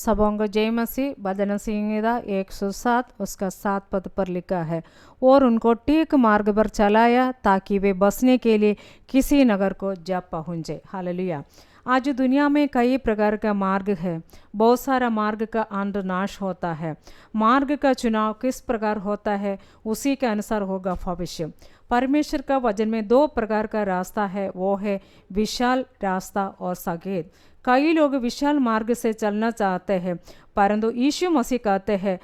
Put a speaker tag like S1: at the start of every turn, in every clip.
S1: सबों को जय मसीह। भजन संहिता 107 उसका 7 पद पर लिखा है, और उनको ठीक मार्ग पर चलाया ताकि वे बसने के लिए किसी नगर को जा पहुँचे। हालेलुया। आज दुनिया में कई प्रकार का मार्ग है, बहुत सारा मार्ग का अंत नाश होता है। मार्ग का चुनाव किस प्रकार होता है उसी के अनुसार होगा भविष्य। परमेश्वर का वचन में 2 प्रकार का रास्ता है, वो है विशाल रास्ता और सगेद। कई लोग विशाल मार्ग से चलना चाहते हैं, परंतु यीशु मसीह कहते हैं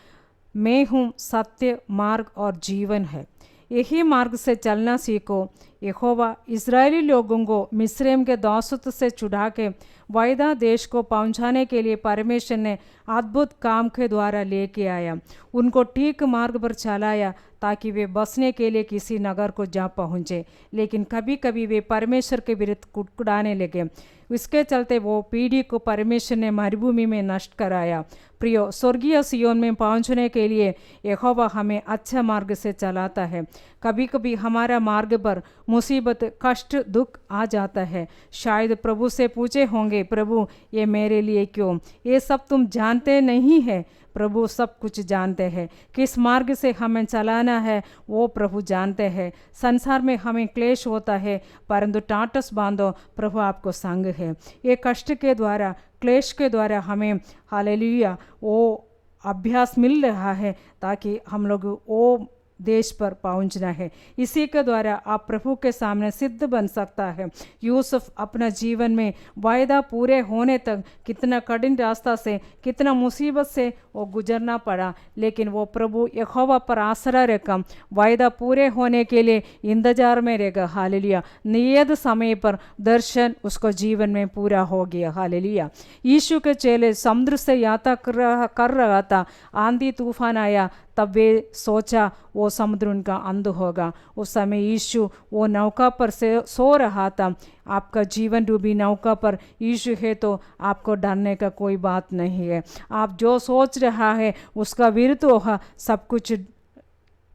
S1: मैं हूँ सत्य मार्ग और जीवन है, यही मार्ग से चलना सीखो। यहोवा इजरायली लोगों को मिस्रैम के दासत्व से छुड़ा के वायदा देश को पहुंचाने के लिए परमेश्वर ने अद्भुत काम के द्वारा लेके आया, उनको ठीक मार्ग पर चलाया ताकि वे बसने के लिए किसी नगर को जा पहुँचे। लेकिन कभी कभी वे परमेश्वर के विरुद्ध कुड़कुड़ाने लगे, इसके चलते वो पीढ़ी को परमेश्वर ने मरुभूमि में नष्ट कराया। प्रियो, स्वर्गीय सियोन में पहुंचने के लिए यहोवा हमें अच्छा मार्ग से चलाता है। कभी कभी हमारा मार्ग पर मुसीबत, कष्ट, दुख आ जाता है। शायद प्रभु से पूछे होंगे, प्रभु ये मेरे लिए क्यों? ये सब तुम जानते नहीं है। प्रभु सब कुछ जानते हैं। किस मार्ग से हमें चलाना है वो प्रभु जानते हैं। संसार में हमें क्लेश होता है, परंतु टाटस बांधो, प्रभु आपको संग है। ये कष्ट के द्वारा, क्लेश के द्वारा हमें हालेलुया वो अभ्यास मिल रहा है ताकि हम लोग वो देश पर पहुंचना है। इसी के द्वारा आप प्रभु के सामने सिद्ध बन सकता है। यूसुफ अपना जीवन में वायदा पूरे होने तक कितना कठिन रास्ता से, कितना मुसीबत से वो गुजरना पड़ा, लेकिन वो प्रभु यहोवा पर आसरा रखा, वायदा पूरे होने के लिए इंतजार में रहेगा। हालेलुया। नियत समय पर दर्शन उसको जीवन में पूरा हो गया। हालेलुया। यीशु के चेले समुद्र से यात्रा कर रहा था, आंधी तूफान आया, तब वे सोचा वो समुद्र उनका अंत होगा। उस समय यीशु वो नौका पर से सो रहा था। आपका जीवन डूबी नौका पर यीशु है तो आपको डरने का कोई बात नहीं है। आप जो सोच रहा है उसका विरुद्ध होगा सब कुछ,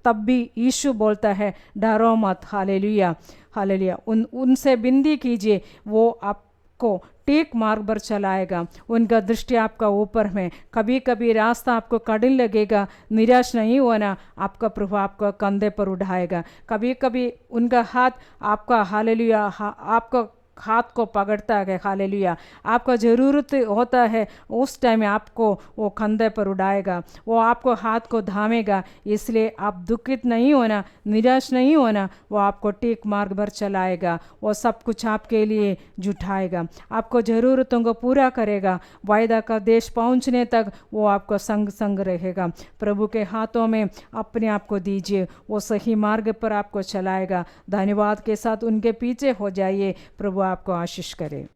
S1: तब भी यीशु बोलता है डरो मत। हालेलुया। हालेलुया। उनसे विनती कीजिए, वो आपको ठीक मार्ग पर चलाएगा। उनका दृष्टि आपका ऊपर में। कभी कभी रास्ता आपको कठिन लगेगा, निराश नहीं होना, आपका प्रभु आपको कंधे पर उठाएगा। कभी कभी उनका हाथ आपका हालेलुया आपको हाथ को पकड़ता है। हालेलुया। आपका ज़रूरत होता है उस टाइम आपको वो कंधे पर उड़ाएगा, वो आपको हाथ को थामेगा। इसलिए आप दुखित नहीं होना, निराश नहीं होना, वो आपको ठीक मार्ग पर चलाएगा। वो सब कुछ आपके लिए जुटाएगा, आपको ज़रूरतों को पूरा करेगा। वायदा का देश पहुंचने तक वो आपको संग संग रहेगा। प्रभु के हाथों में अपने आप को दीजिए, वो सही मार्ग पर आपको चलाएगा। धन्यवाद के साथ उनके पीछे हो जाइए। प्रभु आपको आशीष करे।